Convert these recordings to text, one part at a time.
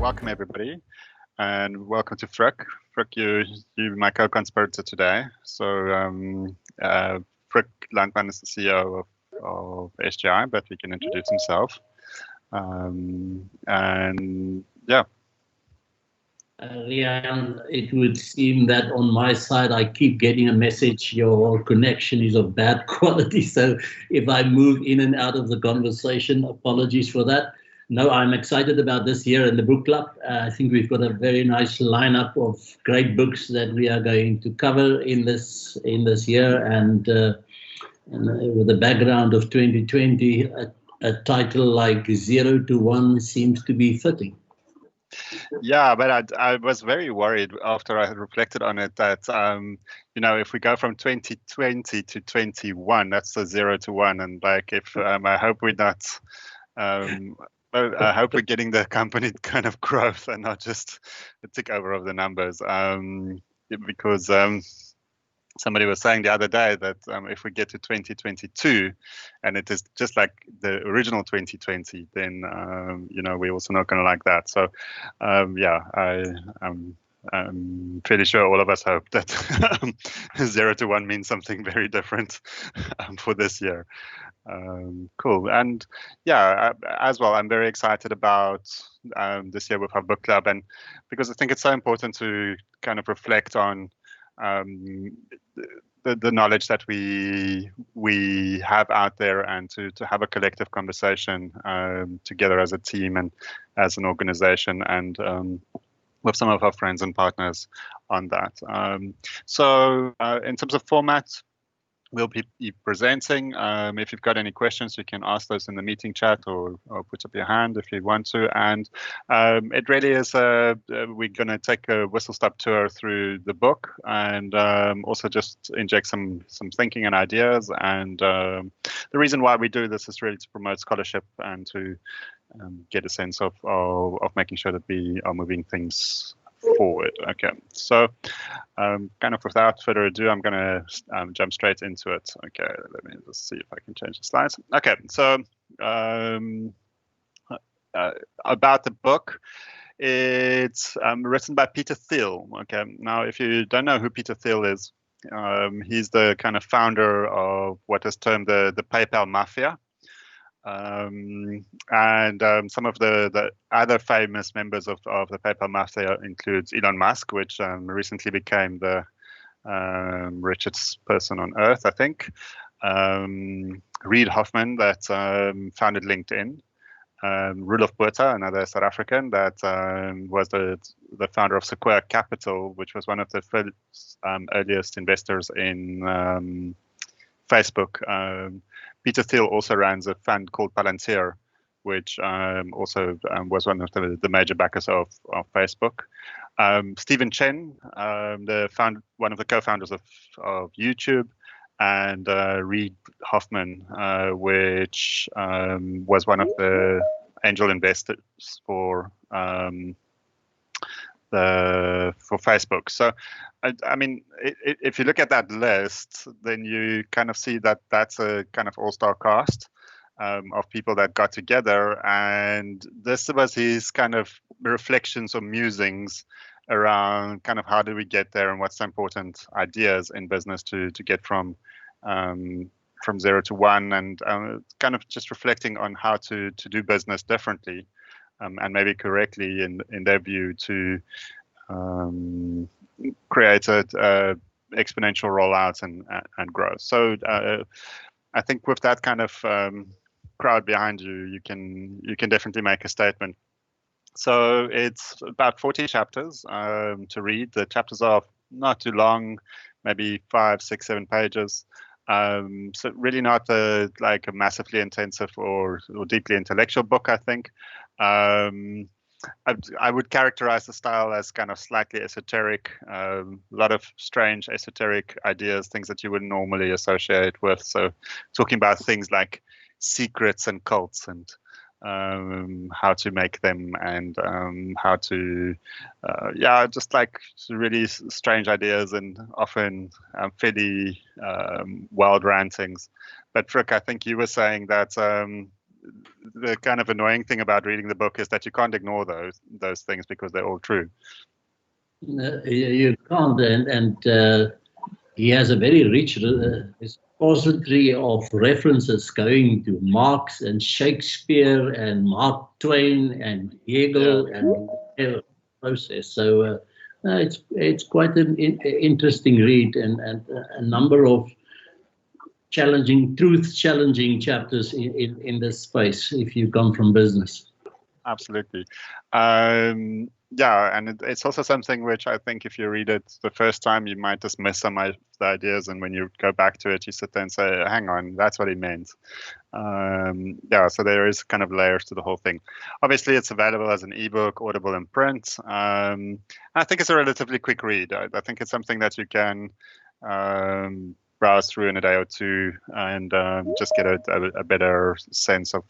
welcome everybody, and welcome to Frick. Frick, you my co-conspirator today. So, Frick Landman is the CEO of SGI, but he can introduce himself. And yeah. Rian, it would seem that on my side, I keep getting a message, your connection is of bad quality. So if I move in and out of the conversation, apologies for that. No, I'm excited about this year in the book club. I think we've got a very nice lineup of great books that we are going to cover in this year. And with the background of 2020, a title like 0 to 1 seems to be fitting. Yeah, but I was very worried after I had reflected on it that, if we go from 2020 to 21, that's the 0 to 1. And like, if I hope we're not, I hope we're getting the accompanied kind of growth and not just a tick over of the numbers. Because somebody was saying the other day that if we get to 2022 and it is just like the original 2020, then we're also not going to like that. So I'm pretty sure all of us hope that 0 to 1 means something very different for this year. Cool. And as well, I'm very excited about this year with our book club, and because I think it's so important to kind of reflect on the knowledge that we have out there, and to have a collective conversation together as a team and as an organization, and with some of our friends and partners on that. So in terms of format, we'll be presenting. If you've got any questions, you can ask those in the meeting chat, or put up your hand if you want to. And it really is, we're going to take a whistle-stop tour through the book, and also just inject some thinking and ideas. And the reason why we do this is really to promote scholarship and to get a sense of making sure that we are moving things forward. Okay, so kind of without further ado, I'm going to jump straight into it. Okay, let me just see if I can change the slides. Okay, so about the book, it's written by Peter Thiel. Okay, now if you don't know who Peter Thiel is, he's the kind of founder of what is termed the PayPal mafia. And some of the other famous members of the PayPal mafia includes Elon Musk, which recently became the richest person on earth, I think. Reid Hoffman, that founded LinkedIn. Roelof Botha, another South African, that was the founder of Sequoia Capital, which was one of the first, earliest investors in Facebook. Peter Thiel also runs a fund called Palantir, which also was one of the major backers of Facebook. Stephen Chen, one of the co-founders of YouTube, and Reid Hoffman, which was one of the angel investors for Facebook. So, I mean, if you look at that list, then you kind of see that that's a kind of all-star cast of people that got together, and this was his kind of reflections or musings around kind of how do we get there and what's the important ideas in business to get from 0 to 1, and kind of just reflecting on how to do business differently. And maybe correctly in their view, to create a exponential rollout and growth. So I think with that kind of crowd behind you, you can definitely make a statement. So it's about 40 chapters to read. The chapters are not too long, maybe 5, 6, 7 pages. So really not like a massively intensive or deeply intellectual book, I think. I would characterize the style as kind of slightly esoteric, a lot of strange esoteric ideas, things that you wouldn't normally associate with. So talking about things like secrets and cults, and how to make them, and how to, just like really strange ideas, and often fairly wild rantings. But Frick, I think you were saying that the kind of annoying thing about reading the book is that you can't ignore those things because they're all true. You can't, and he has a very rich repository of references going to Marx and Shakespeare and Mark Twain and Hegel and the process. So it's quite an interesting read, and a number of challenging chapters in this space if you come from business. Absolutely. Yeah, and it's also something which I think if you read it the first time, you might just miss some of the ideas, and when you go back to it, you sit there and say, hang on, that's what he meant. Yeah, so there is kind of layers to the whole thing. Obviously, it's available as an ebook, Audible, and print. I think it's a relatively quick read. I think it's something that you can browse through in a day or two and just get a better sense of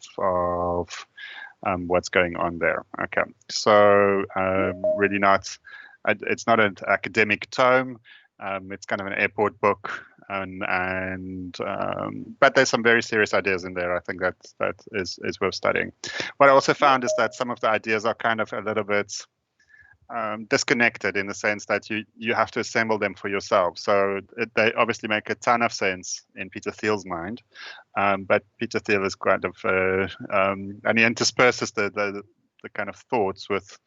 what's going on there. Okay, so really not, it's not an academic tome. It's kind of an airport book, but there's some very serious ideas in there. I think that is worth studying. What I also found is that some of the ideas are kind of a little bit disconnected in the sense that you have to assemble them for yourself. So they obviously make a ton of sense in Peter Thiel's mind, but Peter Thiel is kind of and he intersperses the kind of thoughts with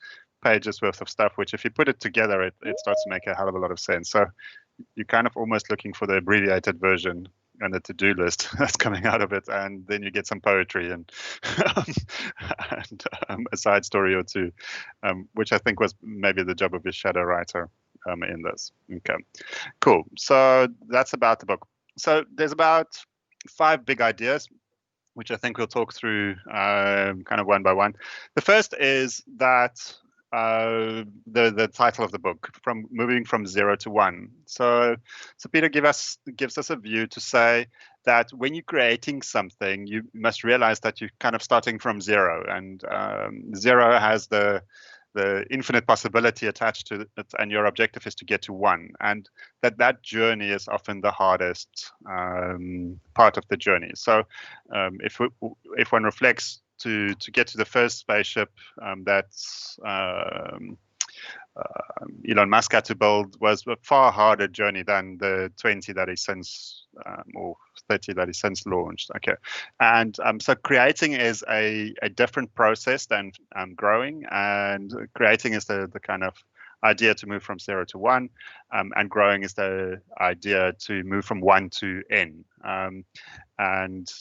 pages worth of stuff, which if you put it together, it starts to make a hell of a lot of sense. So you're kind of almost looking for the abbreviated version and the to-do list that's coming out of it, and then you get some poetry and a side story or two, which I think was maybe the job of his shadow writer in this. Okay, cool. So that's about the book. So there's about 5 big ideas, which I think we'll talk through kind of one by one. The first is that the title of the book, from moving from 0 to 1. So Peter gives us a view to say that when you're creating something, you must realize that you're kind of starting from 0, and 0 has the infinite possibility attached to it, and your objective is to get to 1, and that journey is often the hardest part of the journey. So if one reflects to get to the first spaceship that's Elon Musk had to build, was a far harder journey than the 20 that he since or 30 that he since launched. Okay, and so creating is a different process than growing, and creating is the kind of idea to move from 0 to 1, and growing is the idea to move from 1 to n. And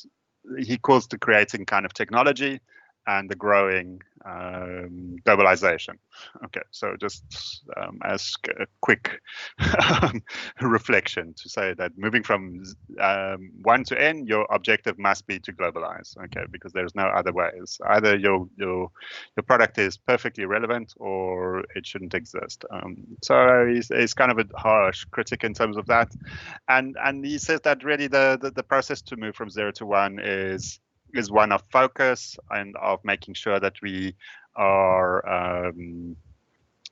he calls the creating kind of technology, and the growing globalization. Okay, so just as a quick reflection to say that moving from 1 to n, your objective must be to globalize. Okay, because there's no other ways. Either your product is perfectly relevant or it shouldn't exist. So he's kind of a harsh critic in terms of that, and he says that really the process to move from 0 to 1 is one of focus and of making sure that we are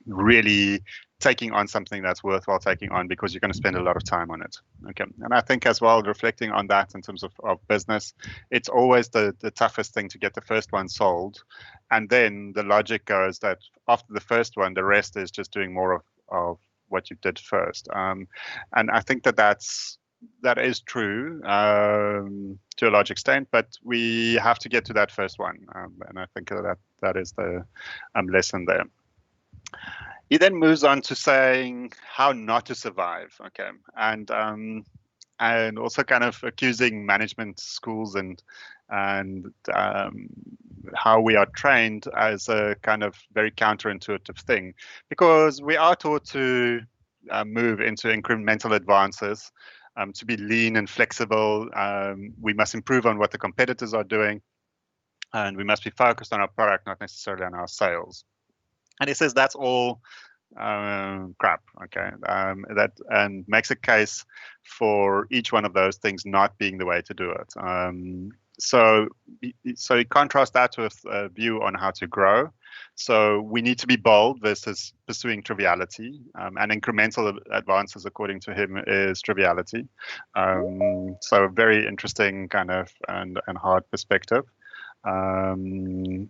really taking on something that's worthwhile taking on, because you're going to spend a lot of time on it. Okay, and I think as well, reflecting on that in terms of business, it's always the toughest thing to get the first one sold, and then the logic goes that after the first one, the rest is just doing more of what you did first. And I think that is true to a large extent, but we have to get to that first one, and I think that is the lesson there. He then moves on to saying how not to survive. Okay, and also kind of accusing management schools and how we are trained as a kind of very counterintuitive thing, because we are taught to move into incremental advances. To be lean and flexible, we must improve on what the competitors are doing, and we must be focused on our product, not necessarily on our sales. And he says that's all crap. Okay, that and makes a case for each one of those things not being the way to do it. So he contrasts that with a view on how to grow. So we need to be bold versus pursuing triviality, and incremental advances, according to him, is triviality. So very interesting kind of and hard perspective. then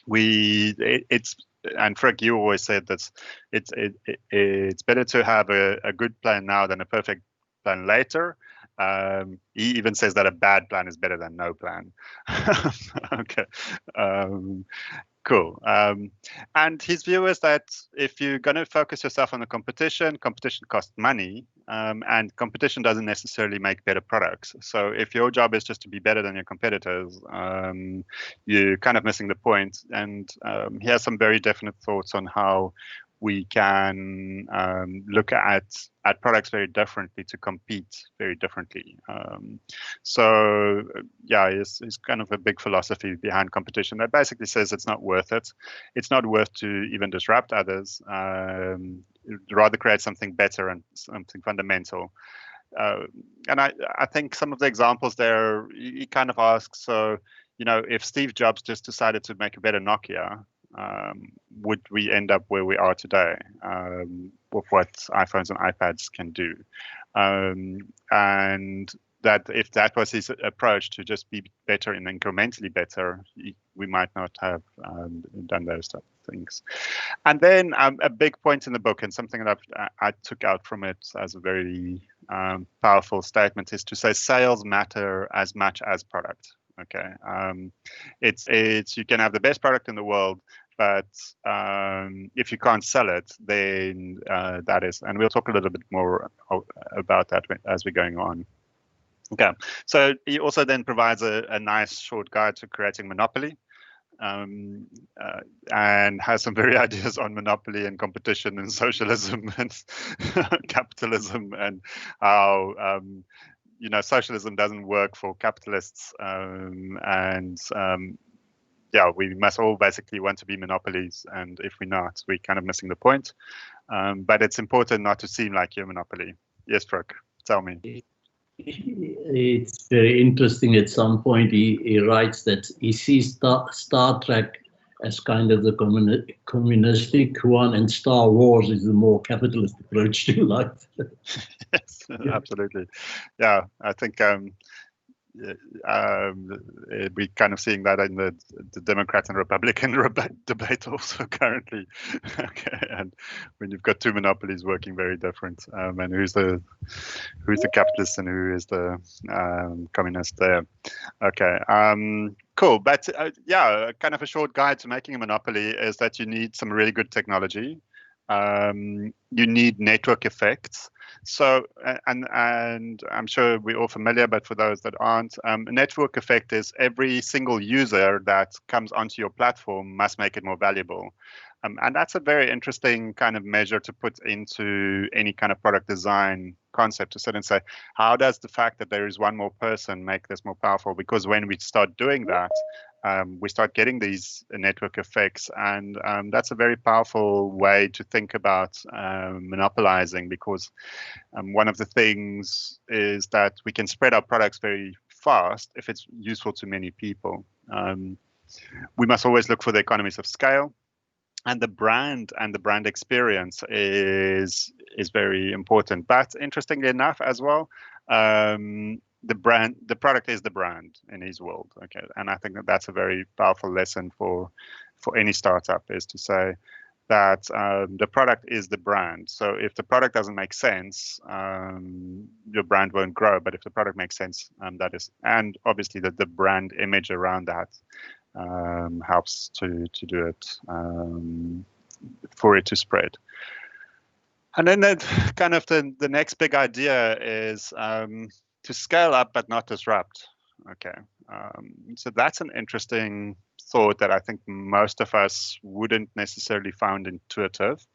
it's and Frick, you always said that it's better to have a good plan now than a perfect plan later. He even says that a bad plan is better than no plan. Okay. Cool. And his view is that if you're going to focus yourself on the competition costs money, and competition doesn't necessarily make better products. So if your job is just to be better than your competitors, you're kind of missing the point. And he has some very definite thoughts on how we can look at products very differently to compete very differently. So yeah, it's kind of a big philosophy behind competition that basically says it's not worth it. It's not worth to even disrupt others. Rather create something better and something fundamental. And I think some of the examples there, he kind of asks, so, if Steve Jobs just decided to make a better Nokia, would we end up where we are today with what iPhones and iPads can do? And that if that was his approach to just be better and incrementally better, we might not have done those type of things. And then a big point in the book, and something that I took out from it as a very powerful statement, is to say sales matter as much as product. Okay, it's you can have the best product in the world, but if you can't sell it, then that is, and we'll talk a little bit more about that as we're going on. Okay, so he also then provides a nice short guide to creating monopoly, and has some very ideas on monopoly and competition and socialism and capitalism, and how socialism doesn't work for capitalists, yeah, we must all basically want to be monopolies, and if we're not, we're kind of missing the point. But it's important not to seem like you're a monopoly. Yes, Frick, tell me. It's very interesting. At some point, he writes that he sees Star Trek as kind of the communistic one, and Star Wars is the more capitalist approach to life. Yes, absolutely. Yeah, I think we're kind of seeing that in the Democrat and Republican debate also currently. Okay, and when you've got two monopolies working very different, and who's the capitalist and who is the communist there. Okay, cool. But yeah, kind of a short guide to making a monopoly is that you need some really good technology. You need network effects. So, and I'm sure we're all familiar, but for those that aren't, a network effect is every single user that comes onto your platform must make it more valuable. And that's a very interesting kind of measure to put into any kind of product design concept, to sit and say, how does the fact that there is one more person make this more powerful? Because when we start doing that, we start getting these network effects, and that's a very powerful way to think about monopolizing, because one of the things is that we can spread our products very fast if it's useful to many people. We must always look for the economies of scale. And the brand experience is very important. But interestingly enough, as well, the product is the brand in his world. Okay, and I think that's a very powerful lesson for any startup, is to say that the product is the brand. So if the product doesn't make sense, your brand won't grow. But if the product makes sense, that is, and obviously the brand image around that helps to do it, for it to spread. And then kind of the next big idea is to scale up but not disrupt. Okay, so that's an interesting thought that I think most of us wouldn't necessarily find intuitive,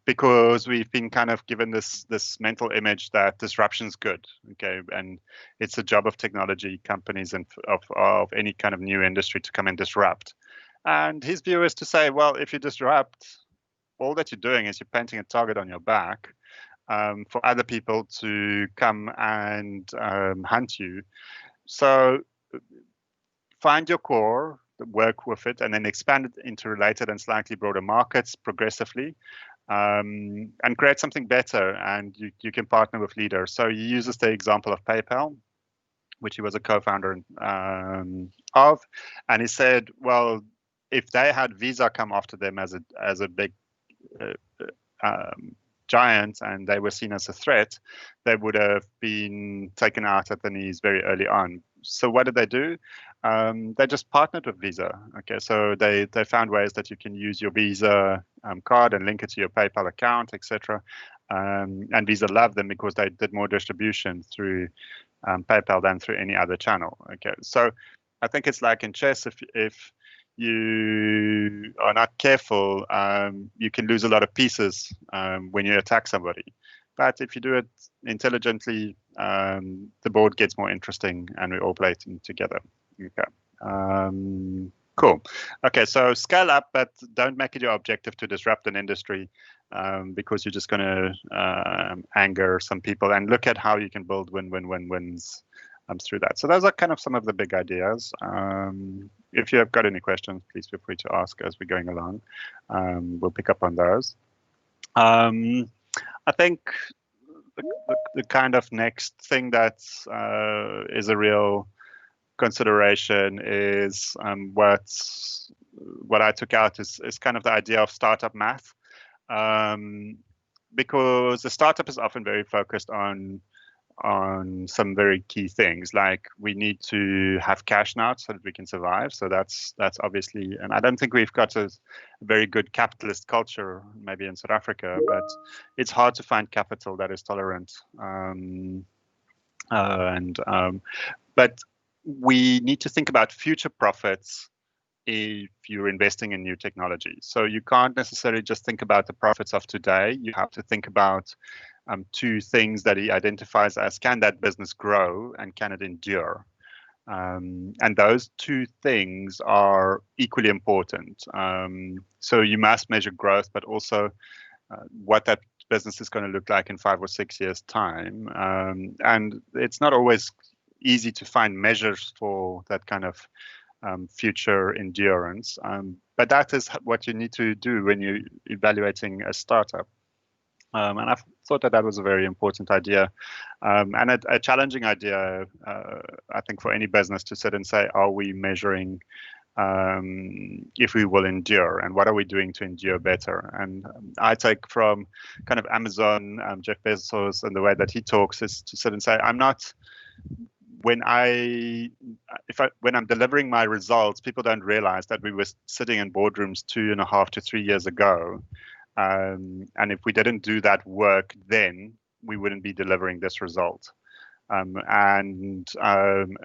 because we've been kind of given this mental image that disruption's good. Okay, and it's the job of technology companies and of any kind of new industry to come and disrupt. And his view is to say, well, if you disrupt, all that you're doing is you're painting a target on your back for other people to come and hunt you. So find your core, work with it, and then expand it into related and slightly broader markets progressively, and create something better. And you can partner with leaders. So he uses the example of PayPal, which he was a co-founder of, and he said, well, if they had Visa come after them as a big giant and they were seen as a threat, they would have been taken out at the knees very early on. So what did they do? They just partnered with Visa. Okay, so they found ways that you can use your Visa card and link it to your PayPal account, etc. And Visa loved them because they did more distribution through PayPal than through any other channel. Okay, so I think it's like in chess, if you are not careful, you can lose a lot of pieces when you attack somebody. But if you do it intelligently, the board gets more interesting and we all play together. Okay. Cool. Okay, so scale up, but don't make it your objective to disrupt an industry because you're just going to anger some people, and look at how you can build win-win-win-wins through that. So those are kind of some of the big ideas. If you have got any questions, please feel free to ask as we're going along. We'll pick up on those. I think the kind of next thing that is a real consideration is what I took out is kind of the idea of startup math, because the startup is often very focused on some very key things, like we need to have cash now so that we can survive. So that's obviously, and I don't think we've got a very good capitalist culture maybe in South Africa, but it's hard to find capital that is tolerant. But we need to think about future profits if you're investing in new technology. So you can't necessarily just think about the profits of today. You have to think about two things that he identifies as: can that business grow and can it endure? And those two things are equally important. So you must measure growth, but also what that business is going to look like in 5 or 6 years' time. And it's not always easy to find measures for that kind of future endurance. But that is what you need to do when you're evaluating a startup. And I thought that was a very important idea, and a challenging idea, I think, for any business to sit and say, are we measuring if we will endure, and what are we doing to endure better? And I take from kind of Amazon, Jeff Bezos, and the way that he talks is to sit and say, when I'm delivering my results, people don't realize that we were sitting in boardrooms 2.5 to 3 years ago. And if we didn't do that work then, we wouldn't be delivering this result. And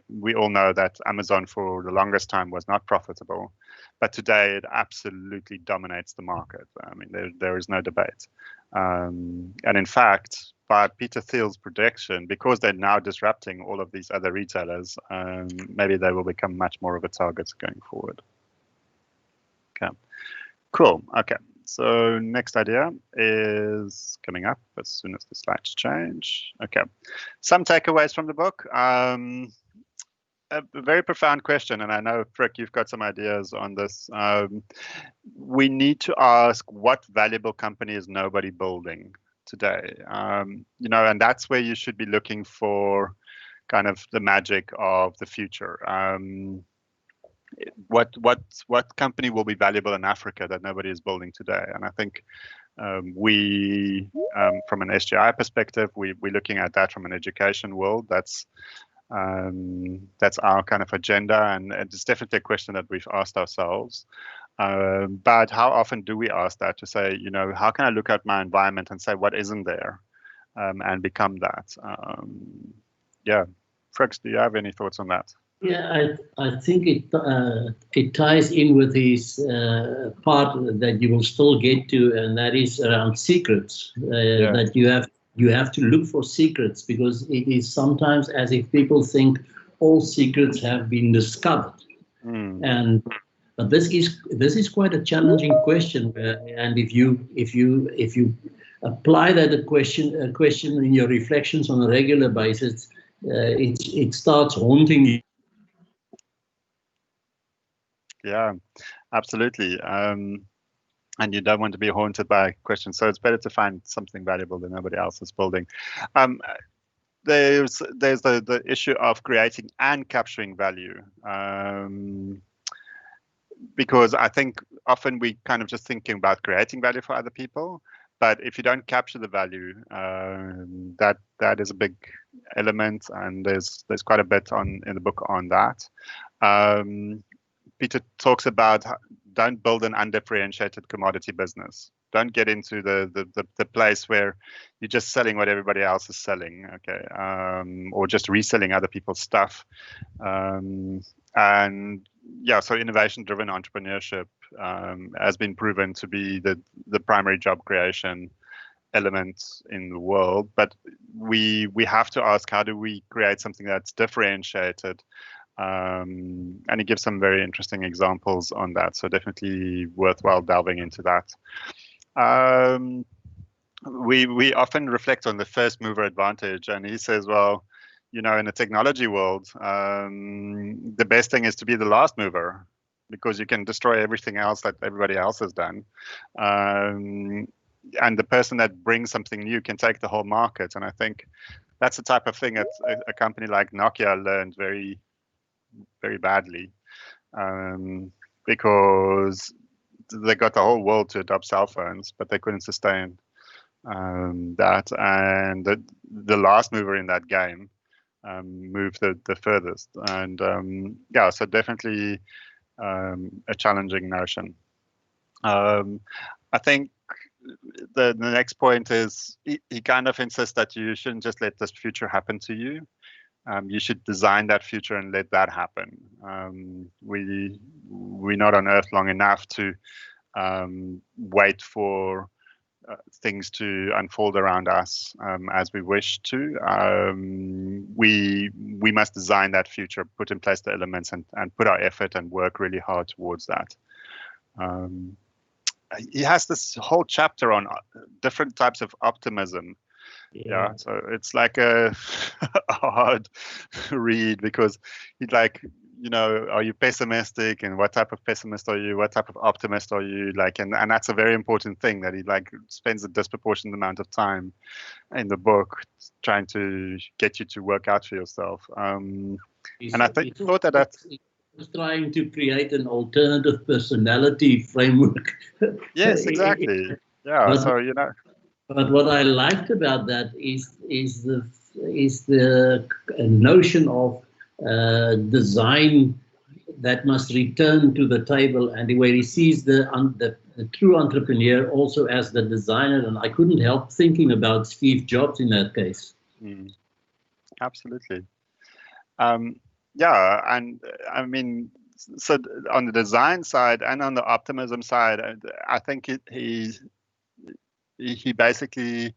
we all know that Amazon for the longest time was not profitable, but today it absolutely dominates the market. I mean, there is no debate. And in fact, by Peter Thiel's prediction, because they're now disrupting all of these other retailers, maybe they will become much more of a target going forward. Okay, cool. Okay. So next idea is coming up as soon as the slides change. Okay, some takeaways from the book. A very profound question, and I know, Frick, you've got some ideas on this. We need to ask, what valuable company is nobody building today? And that's where you should be looking for kind of the magic of the future. What company will be valuable in Africa that nobody is building today? And I think we, from an SGI perspective, we're looking at that from an education world. That's our kind of agenda, and it's definitely a question that we've asked ourselves. But how often do we ask that, to say, how can I look at my environment and say what isn't there, and become that? Yeah, Frix, do you have any thoughts on that? Yeah, I think it ties in with this part that you will still get to, and that is around secrets. That you have to look for secrets, because it is sometimes as if people think all secrets have been discovered. But this is quite a challenging question, and if you apply that question in your reflections on a regular basis, it starts haunting you. Yeah, absolutely. And you don't want to be haunted by questions. So it's better to find something valuable that nobody else is building. there's the issue of creating and capturing value. Because I think often we kind of just thinking about creating value for other people, but if you don't capture the value, that is a big element, and there's quite a bit in the book on that. Peter talks about don't build an undifferentiated commodity business. Don't get into the place where you're just selling what everybody else is selling, okay, or just reselling other people's stuff. And yeah, so innovation-driven entrepreneurship has been proven to be the primary job creation element in the world. But we have to ask, how do we create something that's differentiated? And he gives some very interesting examples on that. So definitely worthwhile delving into that. We often reflect on the first mover advantage, and he says, well, in the technology world, the best thing is to be the last mover, because you can destroy everything else that everybody else has done. And the person that brings something new can take the whole market. And I think that's the type of thing that a company like Nokia learned very, very badly, because they got the whole world to adopt cell phones, but they couldn't sustain that. And the last mover in that game moved the furthest. And yeah, so definitely a challenging notion. I think the next point is he kind of insists that you shouldn't just let this future happen to you. You should design that future and let that happen. We're not on Earth long enough to wait for things to unfold around us as we wish to. We must design that future, put in place the elements, and put our effort and work really hard towards that. He has this whole chapter on different types of optimism. Yeah, so it's like a hard read, because he's like, are you pessimistic, and what type of pessimist are you, what type of optimist are you, like, and that's a very important thing that he spends a disproportionate amount of time in the book trying to get you to work out for yourself. And I thought that was trying to create an alternative personality framework. Yes, exactly. Yeah, so But what I liked about that is the notion of design that must return to the table, and where he sees the true entrepreneur also as the designer. And I couldn't help thinking about Steve Jobs in that case. Absolutely. Yeah, and I mean, so on the design side and on the optimism side, I think he basically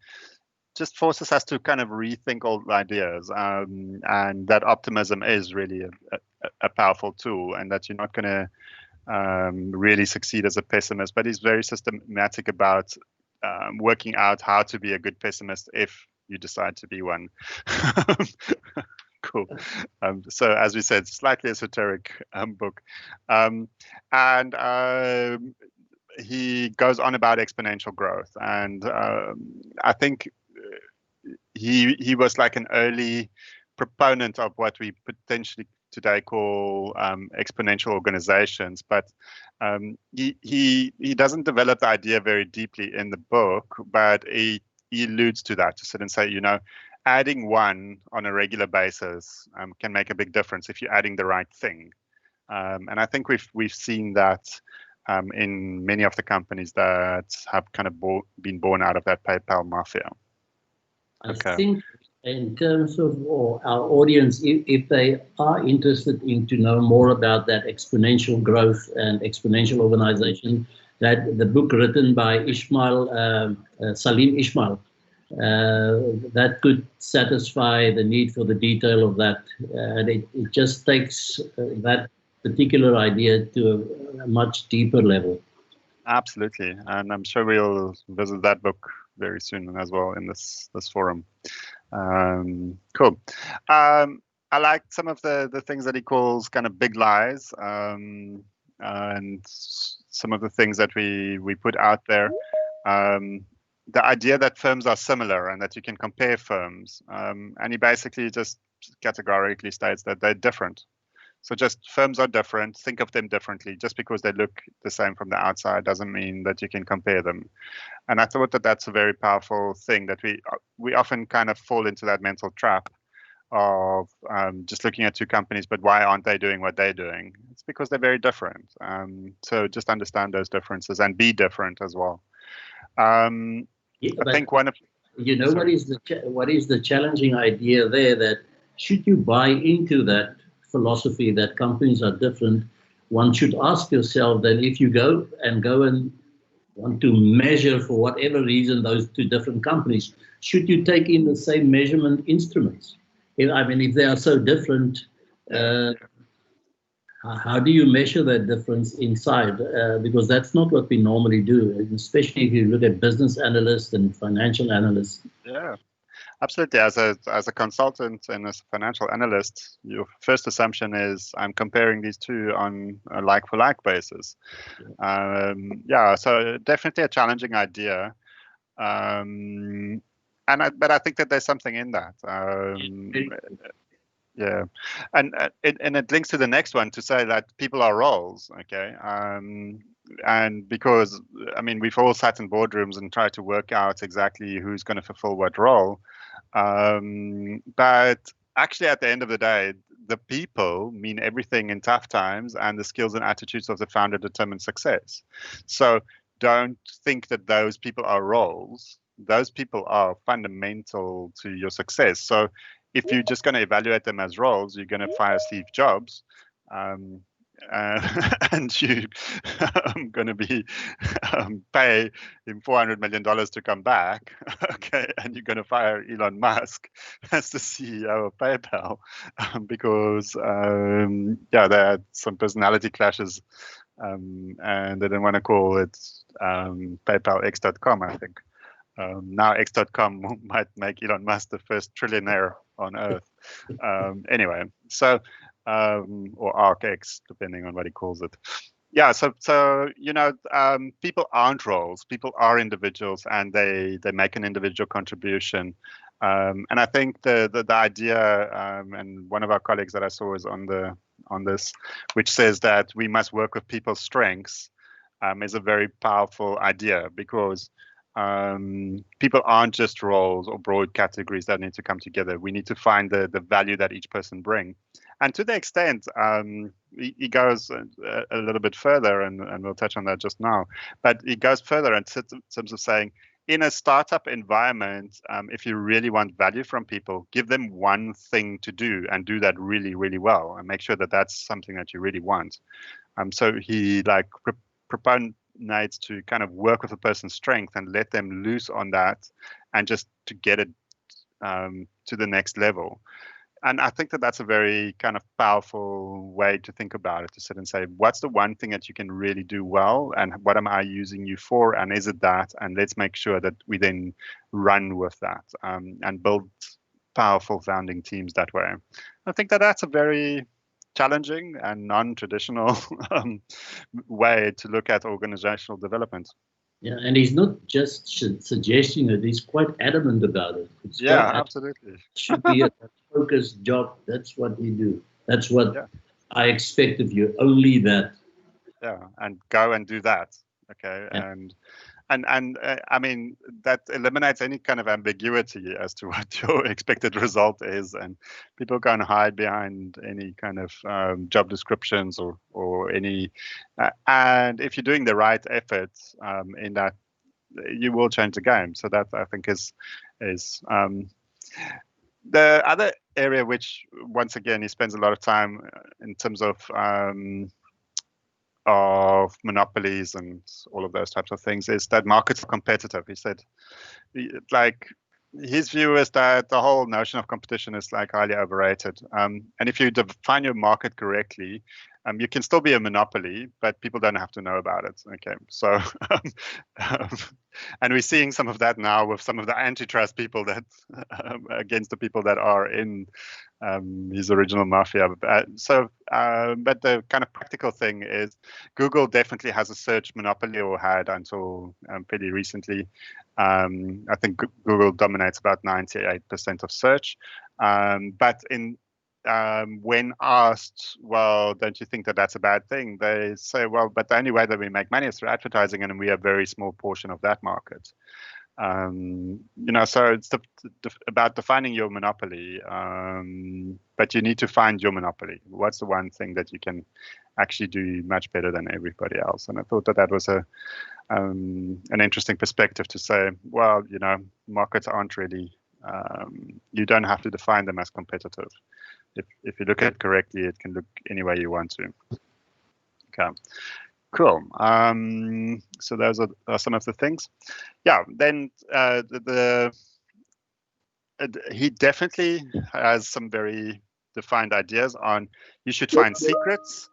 just forces us to kind of rethink old ideas, and that optimism is really a powerful tool, and that you're not going to really succeed as a pessimist. But he's very systematic about working out how to be a good pessimist if you decide to be one. Cool. So as we said, slightly esoteric book, and he goes on about exponential growth, and I think he was like an early proponent of what we potentially today call exponential organizations, but he doesn't develop the idea very deeply in the book, but he alludes to that, to sit and say, adding one on a regular basis can make a big difference if you're adding the right thing. And I think we've seen that in many of the companies that have kind of been born out of that PayPal mafia. I think in terms of our audience, if they are interested in to know more about that exponential growth and exponential organization, that the book written by Salim Ismail, that could satisfy the need for the detail of that. And it just takes that particular idea to a much deeper level. Absolutely, and I'm sure we'll visit that book very soon as well in this forum. Cool. I like some of the things that he calls kind of big lies, and some of the things that we put out there. the idea that firms are similar and that you can compare firms. And he basically just categorically states that they're different. So just firms are different. Think of them differently. Just because they look the same from the outside doesn't mean that you can compare them. And I thought that that's a very powerful thing, that we often kind of fall into that mental trap of just looking at two companies, but why aren't they doing what they're doing? It's because they're very different. So just understand those differences and be different as well. Yeah, I think one of what is the challenging idea there, that should you buy into that philosophy that companies are different, one should ask yourself that if you go and want to measure for whatever reason those two different companies, should you take in the same measurement instruments? If they are so different, how do you measure that difference inside? Because that's not what we normally do, especially if you look at business analysts and financial analysts. Yeah, absolutely. As a consultant and as a financial analyst, your first assumption is I'm comparing these two on a like-for-like basis. So definitely a challenging idea. But I think that there's something in that. Yeah, and it links to the next one to say that people are roles, okay? And because we've all sat in boardrooms and tried to work out exactly who's going to fulfill what role, but actually at the end of the day, the people mean everything in tough times, and the skills and attitudes of the founder determine success. So don't think that those people are roles. Those people are fundamental to your success. So if you're just going to evaluate them as roles, you're going to fire Steve Jobs, and you're going to be pay him $400 million to come back, okay? And you're going to fire Elon Musk as the CEO of PayPal, because they had some personality clashes, and they didn't want to call it PayPal X.com, I think. Now X.com might make Elon Musk the first trillionaire on Earth. Anyway, so or ArcX, depending on what he calls it. Yeah, so people aren't roles. People are individuals, and they make an individual contribution. And I think the idea, and one of our colleagues that I saw is on this, which says that we must work with people's strengths, is a very powerful idea, because people aren't just roles or broad categories that need to come together. We need to find the value that each person brings. And to the extent, he goes a little bit further, and we'll touch on that just now, but he goes further in terms of saying, in a startup environment, if you really want value from people, give them one thing to do and do that really, really well, and make sure that that's something that you really want. So he proposes to kind of work with a person's strength and let them loose on that, and just to get it to the next level. And I think that that's a very kind of powerful way to think about it, to sit and say, what's the one thing that you can really do well, and what am I using you for, and is it that? And let's make sure that we then run with that, and build powerful founding teams that way. I think that that's a very challenging and non-traditional way to look at organizational development. Yeah, and he's not just suggesting it, he's quite adamant about it. Absolutely. It should be a focused job. That's what we do. That's what I expect of you, only that. Yeah, and go and do that. Okay, yeah. And that eliminates any kind of ambiguity as to what your expected result is, and people can't hide behind any kind of job descriptions or any. And if you're doing the right efforts in that, you will change the game. So that, I think, is the other area, which once again he spends a lot of time in terms of monopolies and all of those types of things, is that markets are competitive. He said, like, his view is that the whole notion of competition is like highly overrated. And if you define your market correctly, you can still be a monopoly, but people don't have to know about it. Okay, so and we're seeing some of that now with some of the antitrust people that against the people that are in his original mafia. But the kind of practical thing is, Google definitely has a search monopoly, or had until fairly recently. I think Google dominates about 98% of search. But when asked, well, don't you think that that's a bad thing? They say, well, but the only way that we make money is through advertising, and we are a very small portion of that market. So it's about defining your monopoly, but you need to find your monopoly. What's the one thing that you can actually do much better than everybody else? And I thought that was an interesting perspective to say, well, markets aren't really, you don't have to define them as competitive. If you look at it correctly, it can look any way you want to. Okay. Cool. So those are some of the things. Yeah. Then he definitely has some very defined ideas on you should find secrets,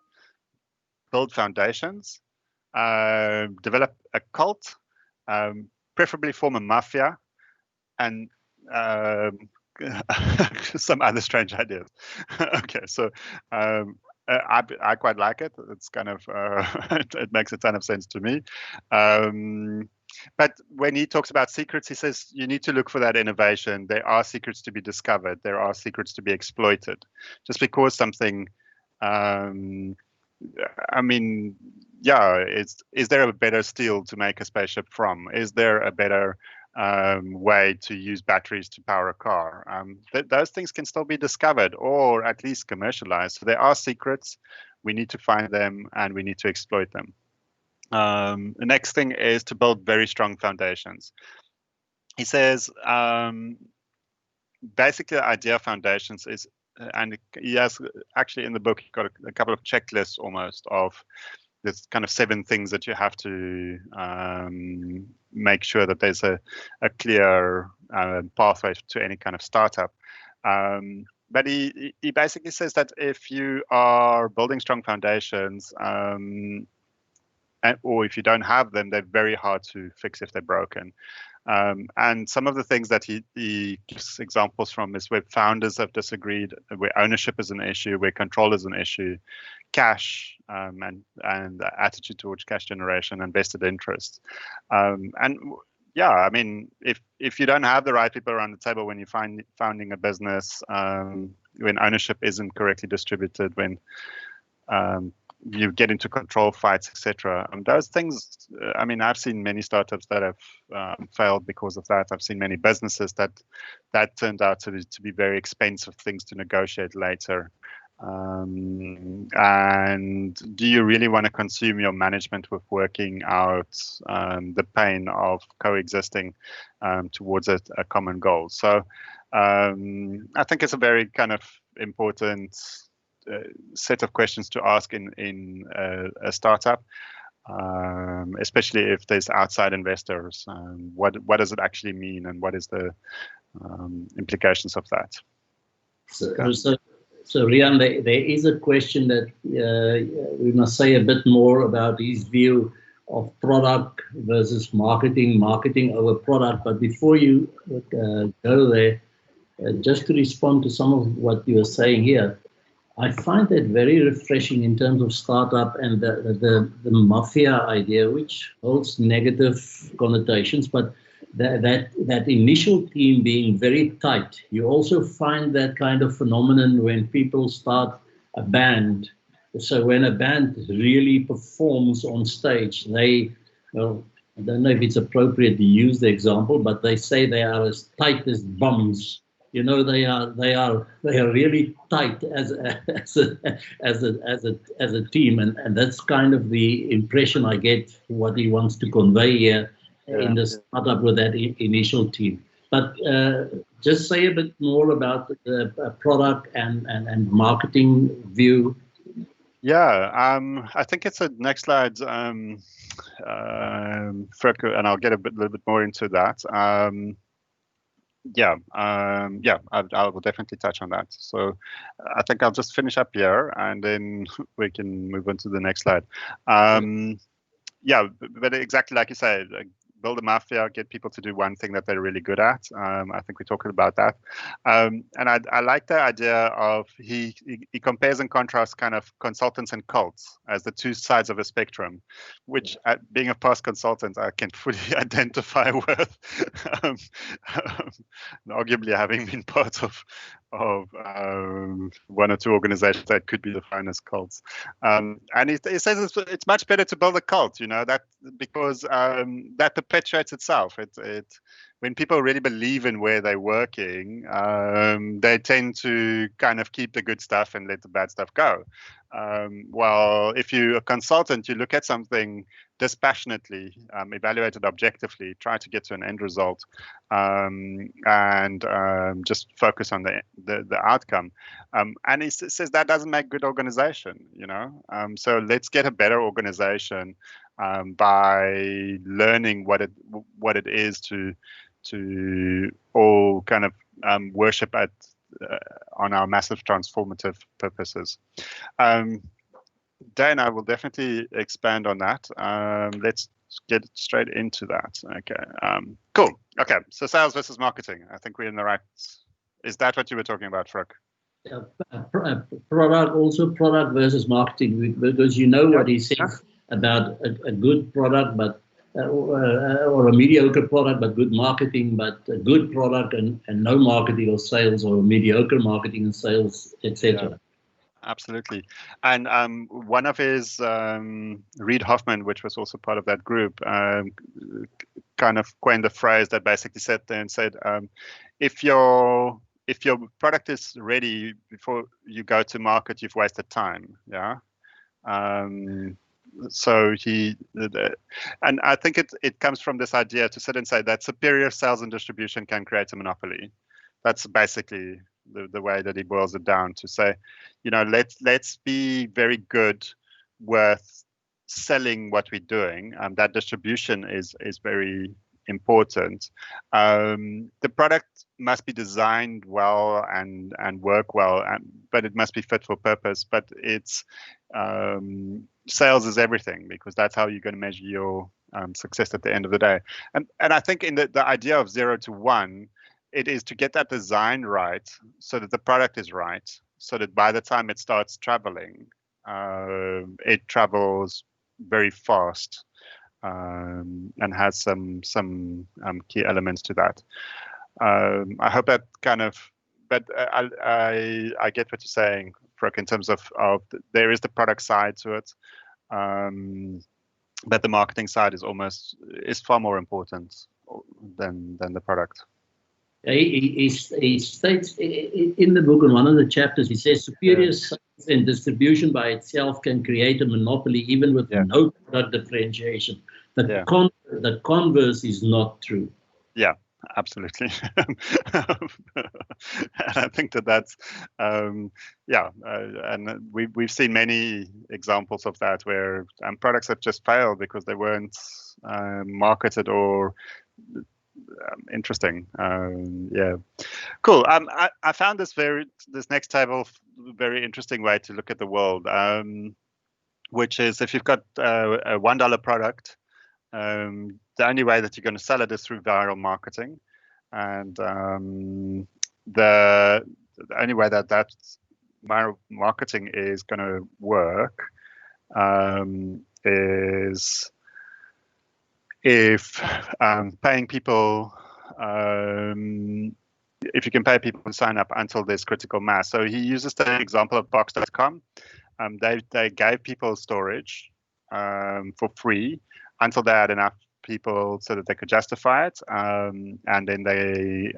build foundations, develop a cult, preferably form a mafia, and some other strange ideas. Okay, so. I quite like it. It's kind of it makes a ton of sense to me. But when he talks about secrets, he says you need to look for that innovation. There are secrets to be discovered. There are secrets to be exploited. Just because something, is there a better steel to make a spaceship from? Is there a better way to use batteries to power a car? Those things can still be discovered or at least commercialized. So there are secrets. We need to find them and we need to exploit them. The next thing is to build very strong foundations. He says, basically the idea of foundations is, and he has actually in the book, he got a couple of checklists almost of there's kind of 7 things that you have to make sure that there's a clear pathway to any kind of startup. But he basically says that if you are building strong foundations, or if you don't have them, they're very hard to fix if they're broken. And some of the things that he gives examples from is where founders have disagreed, where ownership is an issue, where control is an issue, cash, and attitude towards cash generation and vested interest. If you don't have the right people around the table when you're founding a business, when ownership isn't correctly distributed, when you get into control fights, etc. Those things, I've seen many startups that have failed because of that. I've seen many businesses that turned out to be very expensive things to negotiate later. And do you really want to consume your management with working out the pain of coexisting towards a common goal? So I think it's a very kind of important set of questions to ask in a startup, especially if there's outside investors. What does it actually mean, and what is the implications of that? So Rian, there is a question that we must say a bit more about his view of product versus marketing over product. But before you go there, just to respond to some of what you were saying here, I find that very refreshing in terms of startup and the mafia idea, which holds negative connotations, but that initial team being very tight. You also find that kind of phenomenon when people start a band. So when a band really performs on stage, I don't know if it's appropriate to use the example, but they say they are as tight as bums. They are really tight as a team, and that's kind of the impression I get what he wants to convey here in the startup with that initial team. But just say a bit more about the product and marketing view. Yeah, I think it's the next slide, and I'll get a little bit more into that. I will definitely touch on that. So I think I'll just finish up here and then we can move on to the next slide. But exactly like you said, build a mafia, get people to do one thing that they're really good at. I think we talked about that. And I like the idea of he compares and contrasts kind of consultants and cults as the two sides of a spectrum, which being a past consultant, I can fully identify with. um, Arguably having been part of one or two organizations that could be defined as cults. And he says it's much better to build a cult, that because that perpetuates itself. When people really believe in where they're working, they tend to kind of keep the good stuff and let the bad stuff go. While if you're a consultant, you look at something dispassionately, evaluate it objectively, try to get to an end result, and just focus on the outcome. And he says that doesn't make good organization, So let's get a better organization by learning what it is to all kind of worship at on our massive transformative purposes. Dan, I will definitely expand on that. Let's get straight into that. Okay. Cool. Okay. So sales versus marketing. I think we're in the right. Is that what you were talking about, Fruk? Product versus marketing, because what he says about a good product, but or a mediocre product but good marketing, but a good product and no marketing or sales, or mediocre marketing and sales, etc. Yeah. Absolutely. And one of his, Reid Hoffman, which was also part of that group, kind of coined a phrase that basically said, if your product is ready before you go to market, you've wasted time. Yeah. So and I think it comes from this idea to sit and say that superior sales and distribution can create a monopoly. That's basically the way that he boils it down, to say, let's be very good with selling what we're doing. That distribution is very important. The product must be designed well and work well, but it must be fit for purpose. But it's sales is everything, because that's how you're going to measure your success at the end of the day. And I think in the idea of 0 to 1, it is to get that design right, so that the product is right, so that by the time it starts traveling, it travels very fast, and has some key elements to that. I hope that kind of, but I get what you're saying, Fruk, in terms of there is the product side to it, but the marketing side is far more important than the product. He states in the book, in one of the chapters, he says superior sales and distribution by itself can create a monopoly even with no product differentiation. The converse is not true. Yeah, absolutely. And I think that's and we've seen many examples of that, where products have just failed because they weren't marketed or interesting. Cool. I found this next table very interesting way to look at the world, which is, if you've got a $1 product, the only way that you're going to sell it is through viral marketing, and the only way that viral marketing is going to work is if paying people, if you can pay people to sign up until there's critical mass. So he uses the example of Box.com. They gave people storage for free until they had enough people so that they could justify it, and then they,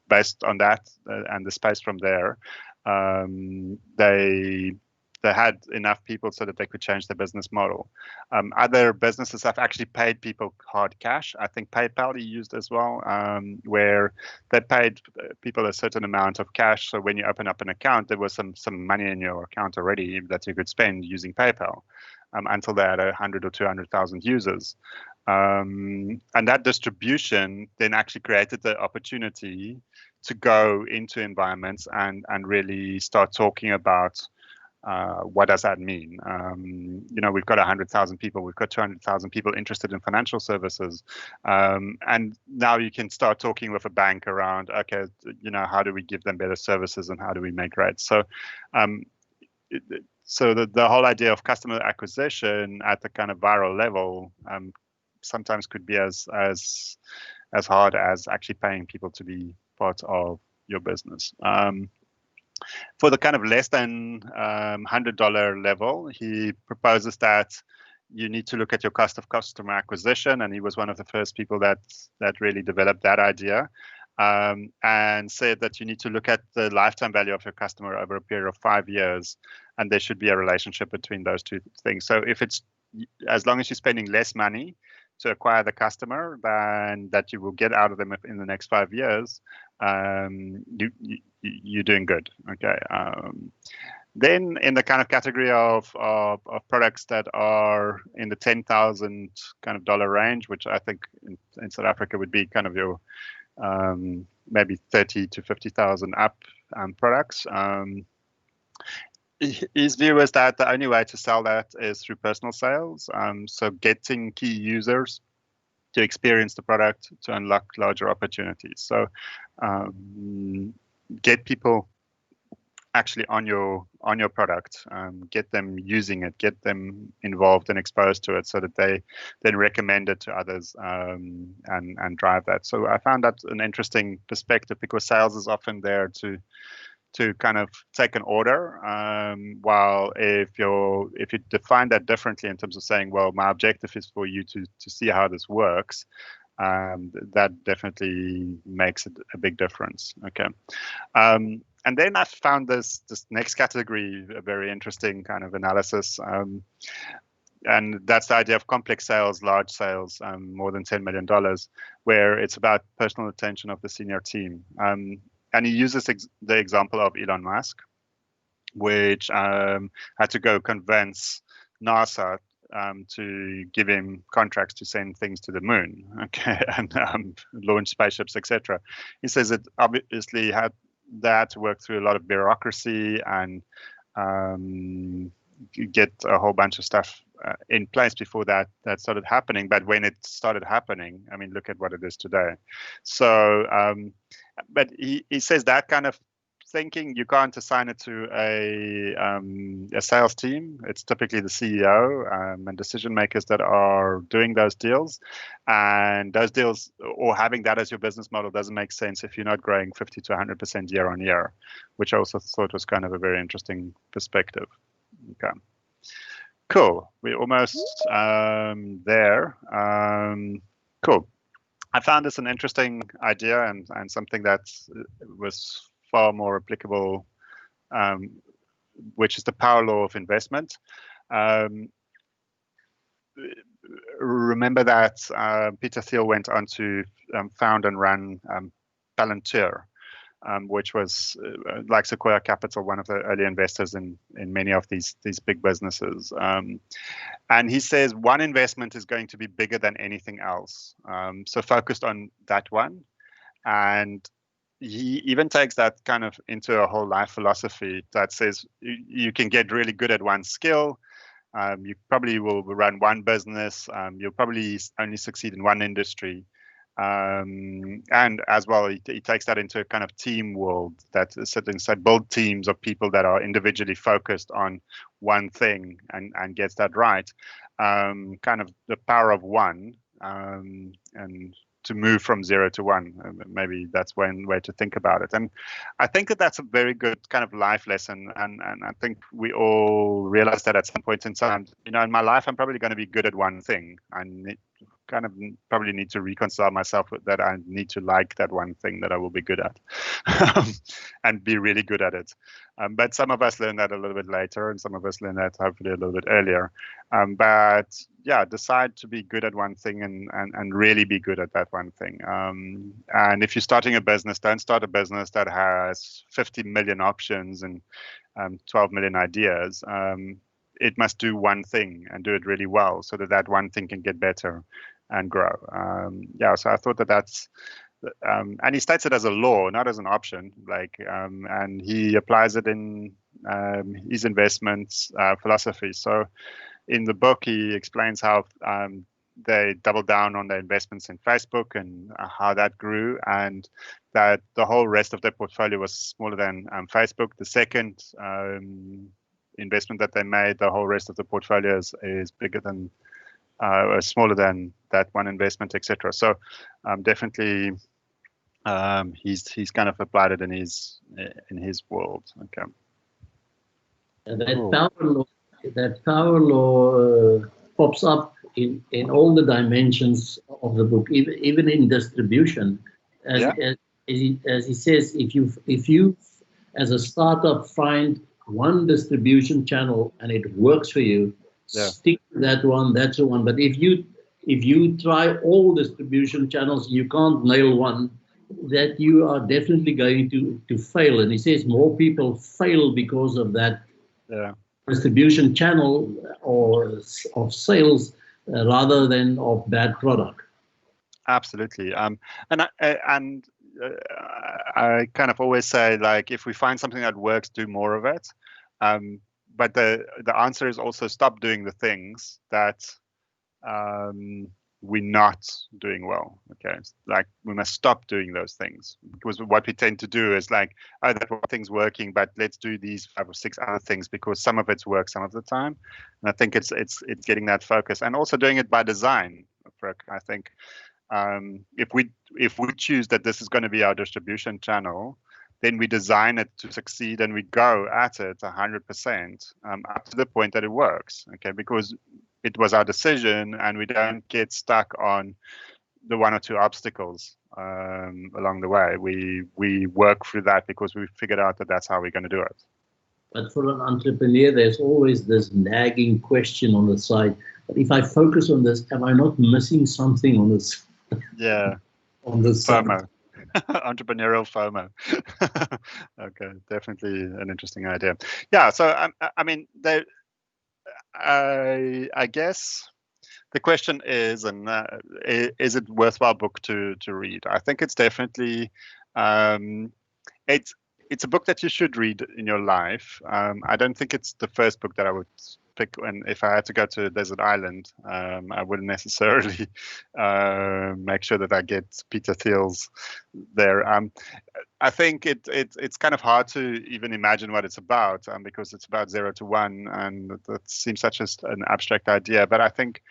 based on that and the space from there, they had enough people so that they could change their business model. Other businesses have actually paid people hard cash. I think PayPal he used as well, where they paid people a certain amount of cash. So when you open up an account, there was some money in your account already that you could spend using PayPal, until they had 100 or 200,000 users. And that distribution then actually created the opportunity to go into environments and really start talking about what does that mean? We've got 100,000 people, we've got 200,000 people interested in financial services, and now you can start talking with a bank around, okay, how do we give them better services and how do we make rates? So, the whole idea of customer acquisition at the kind of viral level sometimes could be as hard as actually paying people to be part of your business. For the kind of less than $100 level, he proposes that you need to look at your cost of customer acquisition, and he was one of the first people that really developed that idea, and said that you need to look at the lifetime value of your customer over a period of 5 years, and there should be a relationship between those two things. So if it's, as long as you're spending less money to acquire the customer than that you will get out of them in the next 5 years, you're doing good. Okay. Then in the kind of category of products that are in the $10,000 kind of dollar range, which I think in South Africa would be kind of your maybe 30 to 50,000 up products. His view is that the only way to sell that is through personal sales. So getting key users to experience the product to unlock larger opportunities. So get people actually on your product, get them using it, get them involved and exposed to it, so that they then recommend it to others and drive that. So I found that an interesting perspective, because sales is often there to kind of take an order, while if you define that differently in terms of saying, well, my objective is for you to see how this works, that definitely makes it a big difference. Okay. And then I found this next category a very interesting kind of analysis, and that's the idea of complex sales, large sales, more than $10 million, where it's about personal attention of the senior team. And he uses the example of Elon Musk, which had to go convince NASA to give him contracts to send things to the moon, okay, and launch spaceships, etc. He says it obviously had to work through a lot of bureaucracy and get a whole bunch of stuff in place before that started happening. But when it started happening, I mean, look at what it is today. So, but he says that kind of thinking, you can't assign it to a sales team. It's typically the CEO and decision makers that are doing those deals, and those deals, or having that as your business model, doesn't make sense if you're not growing 50 to 100% year on year, which I also thought was kind of a very interesting perspective. Okay, cool. We're almost there. Cool. I found this an interesting idea and something that was far more applicable, which is the power law of investment. Remember that Peter Thiel went on to found and run Palantir, which was like Sequoia Capital, one of the early investors in many of these big businesses. And he says one investment is going to be bigger than anything else. So focused on that one. And he even takes that kind of into a whole life philosophy that says you can get really good at one skill. You probably will run one business. You'll probably only succeed in one industry. And as well, he takes that into a kind of team world that build teams of people that are individually focused on one thing and gets that right. Kind of the power of one, and to move from 0 to 1. Maybe that's one way to think about it. And I think that that's a very good kind of life lesson. And I think we all realize that at some point in time, in my life, I'm probably going to be good at one thing. Kind of probably need to reconcile myself with that. I need to like that one thing that I will be good at and be really good at it. But some of us learn that a little bit later, and some of us learn that hopefully a little bit earlier. But yeah, decide to be good at one thing and really be good at that one thing. And if you're starting a business, don't start a business that has 50 million options and 12 million ideas. It must do one thing and do it really well, so that one thing can get better and grow. So I thought that's, and he states it as a law, not as an option. And he applies it in his investments philosophy. So in the book, he explains how they doubled down on their investments in Facebook and how that grew, and that the whole rest of their portfolio was smaller than Facebook. The second investment that they made, the whole rest of the portfolio is bigger than or smaller than that one investment, etc. So definitely he's kind of applied it in his world. Okay. That power law pops up in all the dimensions of the book, even in distribution. As he says, if you as a startup find one distribution channel and it works for you, stick to that one. That's the one. But if you try all distribution channels, you can't nail one, that you are definitely going to fail. And he says more people fail because of that distribution channel or of sales rather than of bad product. Absolutely. I kind of always say, like, if we find something that works, do more of it. But the answer is also stop doing the things that we're not doing well. Okay, like we must stop doing those things, because what we tend to do is like, oh, that one thing's working, but let's do these 5 or 6 other things because some of it's works some of the time. And I think it's getting that focus and also doing it by design. I think if we choose that this is going to be our distribution channel, then we design it to succeed and we go at it 100% up to the point that it works. Okay, because it was our decision, and we don't get stuck on the 1 or 2 obstacles along the way. We work through that because we figured out that that's how we're going to do it. But for an entrepreneur, there's always this nagging question on the side. But if I focus on this, am I not missing something on this? Yeah. On the FOMO. Entrepreneurial FOMO. Okay, definitely an interesting idea. Yeah, so I mean, I guess the question is, is it worthwhile book to read? I think it's definitely it's a book that you should read in your life. I don't think it's the first book that I would pick. And if I had to go to a desert island, I wouldn't necessarily make sure that I get Peter Thiel's there. I think it's kind of hard to even imagine what it's about because it's about 0 to 1, and that seems such an abstract idea. But I think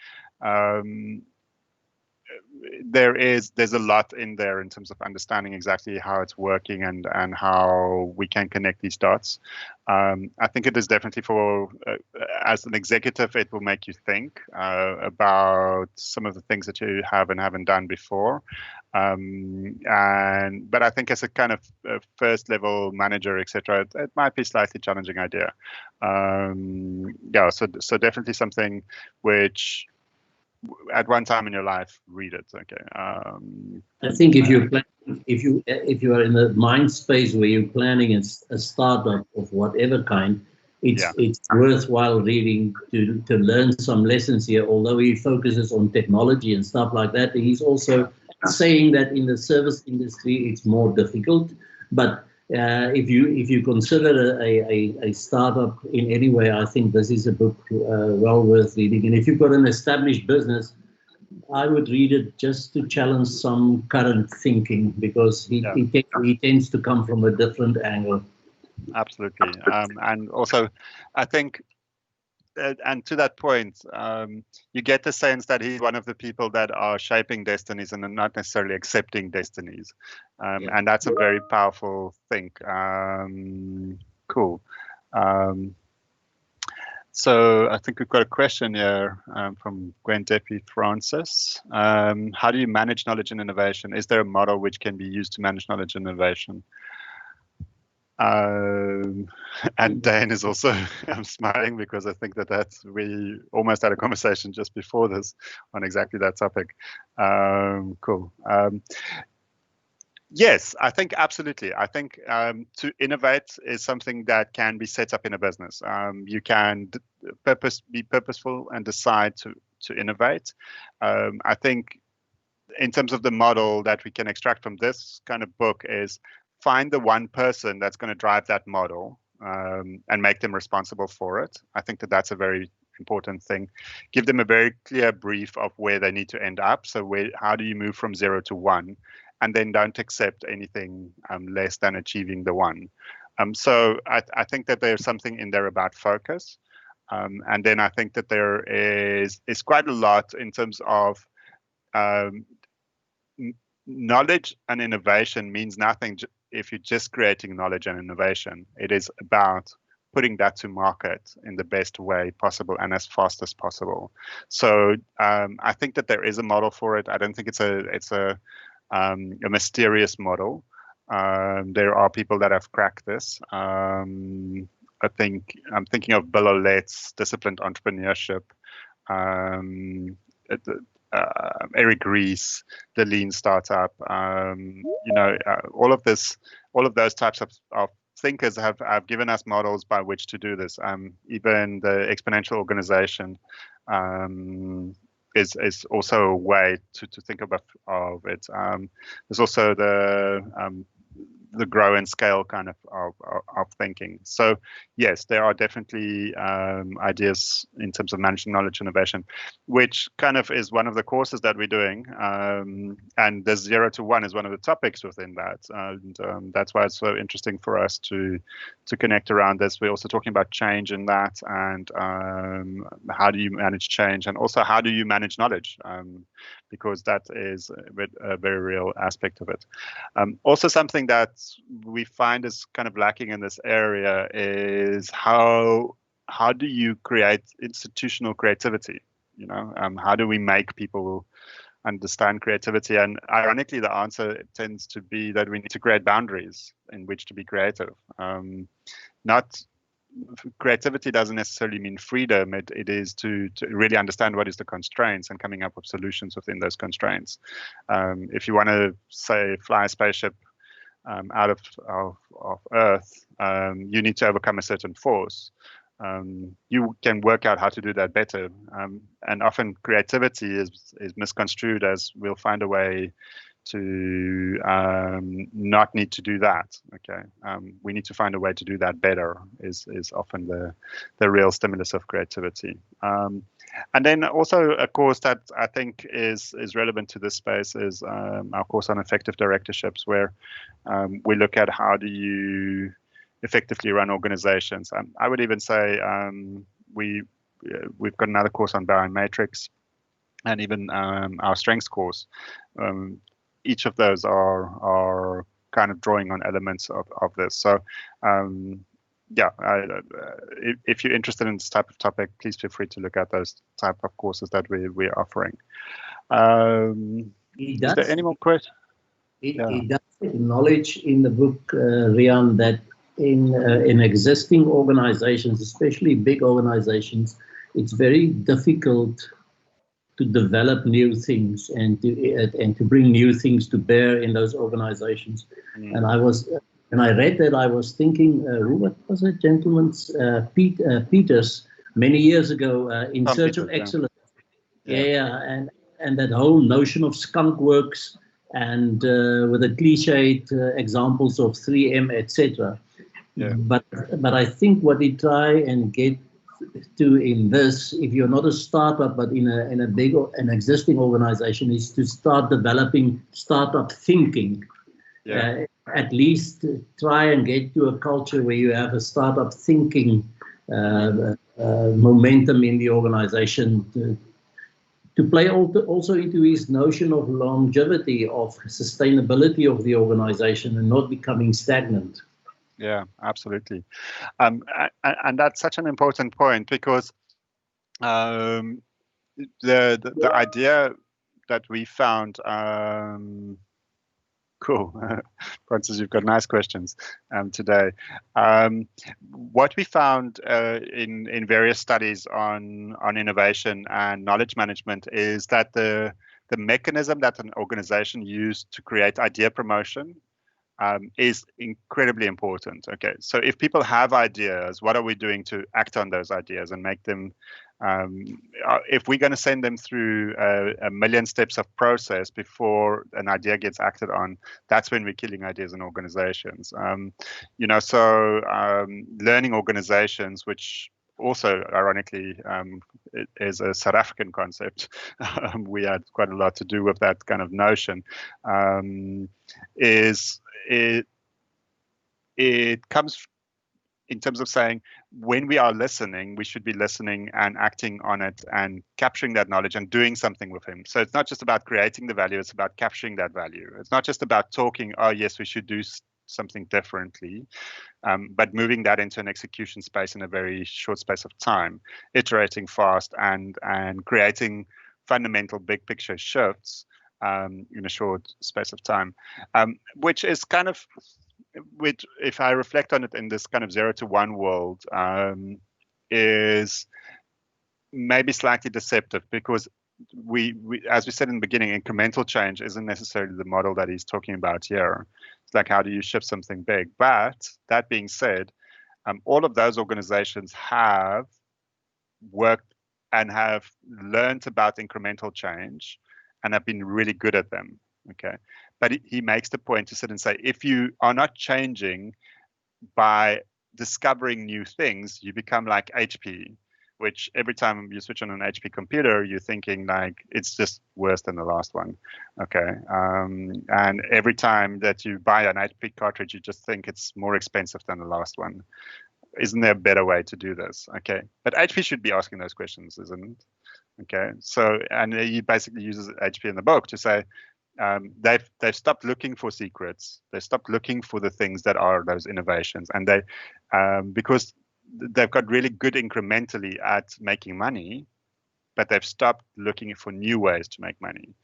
there's a lot in there in terms of understanding exactly how it's working and how we can connect these dots. I think it is definitely for as an executive, it will make you think about some of the things that you have and haven't done before. But I think as a kind of first level manager, etc., it might be a slightly challenging idea. So definitely something which at one time in your life, read it. Okay. I think if you are in the mind space where you're planning a startup of whatever kind, it's worthwhile reading to learn some lessons here. Although he focuses on technology and stuff like that, he's also saying that in the service industry it's more difficult. But if you consider a startup in any way, I think this is a book well worth reading. And if you've got an established business, I would read it just to challenge some current thinking, because he tends to come from a different angle. Absolutely. And also, I think, and to that point, you get the sense that he's one of the people that are shaping destinies and not necessarily accepting destinies. And that's a very powerful thing. Cool. So I think we've got a question here from Gwen Deppy Francis. How do you manage knowledge and innovation? Is there a model which can be used to manage knowledge and innovation? And Dan is also smiling because I think we almost had a conversation just before this on exactly that topic. Cool. Yes, I think absolutely. I think to innovate is something that can be set up in a business. You can be purposeful and decide to innovate. I think in terms of the model that we can extract from this kind of book is find the one person that's going to drive that model, and make them responsible for it. I think that that's a very important thing. Give them a very clear brief of where they need to end up. So how do you move from 0 to 1? And then don't accept anything less than achieving the 1. So I think that there's something in there about focus. And then I think that there is quite a lot in terms of knowledge and innovation means nothing if you're just creating knowledge and innovation. It is about putting that to market in the best way possible and as fast as possible. So I think that there is a model for it. I don't think it's a mysterious model. There are people that have cracked this. I think I'm thinking of Bill Olette's Disciplined Entrepreneurship, Eric Ries, the Lean Startup. All of those types of thinkers have given us models by which to do this. Even the Exponential Organization is also a way to think of it. There's also the grow and scale kind of thinking. So yes, there are definitely ideas in terms of managing knowledge innovation, which kind of is one of the courses that we're doing. And the 0 to 1 is one of the topics within that. And that's why it's so interesting for us to connect around this. We're also talking about change in that, and how do you manage change, and also how do you manage knowledge, because that is a very real aspect of it. Also, something that we find is kind of lacking in this area is how do you create institutional creativity? How do we make people understand creativity? And ironically, the answer tends to be that we need to create boundaries in which to be creative. Creativity doesn't necessarily mean freedom. It is to really understand what is the constraints and coming up with solutions within those constraints. If you want to, say, fly a spaceship out of Earth, you need to overcome a certain force. You can work out how to do that better. And often creativity is misconstrued as we'll find a way to not need to do that. Okay, we need to find a way to do that better. Is often the real stimulus of creativity. And then also a course that I think is relevant to this space is our course on effective directorships, where we look at how do you effectively run organizations. I would even say we've got another course on Baron Matrix, and even our strengths course. Each of those are kind of drawing on elements of this. So if you're interested in this type of topic, please feel free to look at those type of courses that we're offering. Is there any more questions? It does acknowledge in the book, Rian, that in existing organizations, especially big organizations, it's very difficult to develop new things and to bring new things to bear in those organizations. And when I read that, I was thinking, what was it, gentleman's Peters, many years ago, In Search of Excellence. And that whole notion of skunk works, and with the cliched examples of 3M, etc. But I think what we try and get to in this, if you're not a startup but in an existing organization, is to start developing startup thinking. At least try and get to a culture where you have a startup thinking momentum in the organization, to play also into his notion of longevity, of sustainability of the organization, and not becoming stagnant. Yeah, absolutely. And that's such an important point, because the idea that we found, cool, Francis, you've got nice questions today. What we found in various studies on innovation and knowledge management is that the mechanism that an organization used to create idea promotion is incredibly important. Okay, so if people have ideas, what are we doing to act on those ideas and make them If we're going to send them through a million steps of process before an idea gets acted on, that's when we're killing ideas in organizations. Learning organizations, which also, ironically, it is a South African concept. We had quite a lot to do with that kind of notion. It comes in terms of saying, when we are listening, we should be listening and acting on it and capturing that knowledge and doing something with him. So it's not just about creating the value, it's about capturing that value. It's not just about talking, oh, yes, we should do something differently, but moving that into an execution space in a very short space of time, iterating fast and creating fundamental big picture shifts in a short space of time, which is kind of, which, if I reflect on it in this kind of 0 to 1 world, is maybe slightly deceptive, because we, as we said in the beginning, incremental change isn't necessarily the model that he's talking about here. It's like, how do you shift something big? But that being said, all of those organizations have worked and have learned about incremental change and have been really good at them. Okay. But he makes the point to sit and say, if you are not changing by discovering new things, you become like HP, which every time you switch on an HP computer, you're thinking like, it's just worse than the last one. Okay. And every time that you buy an HP cartridge, you just think it's more expensive than the last one. Isn't there a better way to do this? Okay. But HP should be asking those questions, isn't it? Okay. So, and he basically uses HP in the book to say, they've stopped looking for secrets. They stopped looking for the things that are those innovations, and they because they've got really good incrementally at making money, but they've stopped looking for new ways to make money,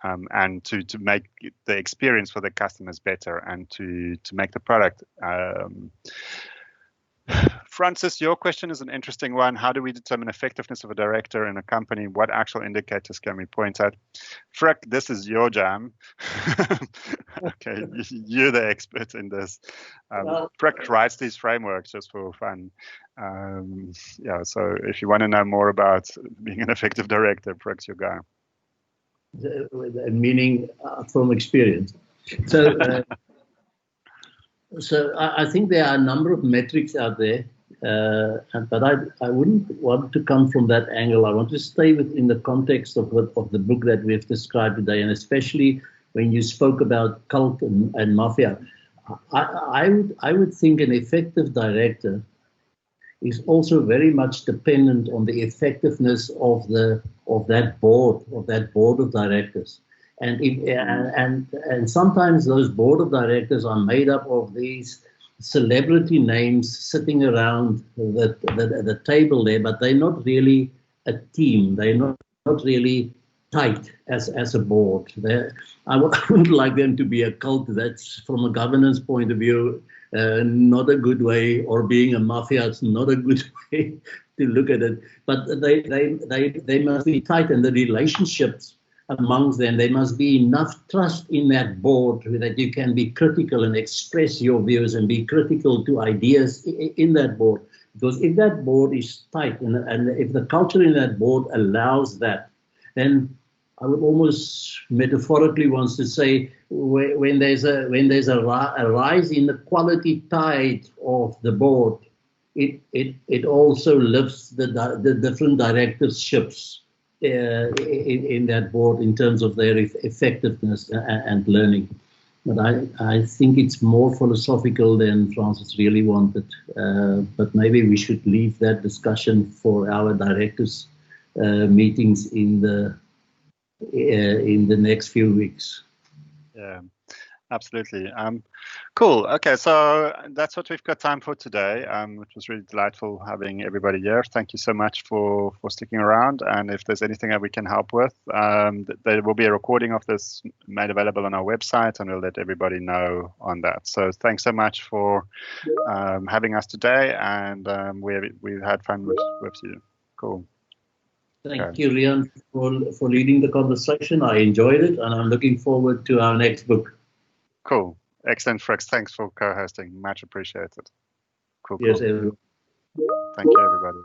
and to make the experience for the customers better, and to make the product. Francis, your question is an interesting one. How do we determine effectiveness of a director in a company? What actual indicators can we point at? Frick, this is your jam. Okay, you're the expert in this. Frick writes these frameworks just for fun. Yeah, so if you want to know more about being an effective director, Frick's your guy. Meaning from experience. So. So I think there are a number of metrics out there, but I wouldn't want to come from that angle. I want to stay within the context of the book that we've described today, and especially when you spoke about cult and mafia. I would think an effective director is also very much dependent on the effectiveness of that board of directors. And sometimes those board of directors are made up of these celebrity names sitting around the table there, but they're not really a team. They're not really tight as a board. I would like them to be a cult. That's, from a governance point of view, not a good way, or being a mafia, it's not a good way to look at it. But they must be tight, and the relationships amongst them, there must be enough trust in that board that you can be critical and express your views and be critical to ideas in that board. Because if that board is tight, and if the culture in that board allows that, then I would almost metaphorically want to say, when there's a rise in the quality tide of the board, it also lifts the different directorships in that board in terms of their effectiveness and learning. But I think it's more philosophical than Francis really wanted. But maybe we should leave that discussion for our directors' meetings in the next few weeks. Yeah, absolutely. Cool. Okay, so that's what we've got time for today. It was really delightful having everybody here. Thank you so much for sticking around. And if there's anything that we can help with, there will be a recording of this made available on our website, and we'll let everybody know on that. So thanks so much for having us today, and we've had fun with you. Cool. Thank you, Rian, for leading the conversation. I enjoyed it, and I'm looking forward to our next book. Cool. Excellent, Frix. Thanks for co-hosting. Much appreciated. Cool. Yes, everyone. Thank you, everybody.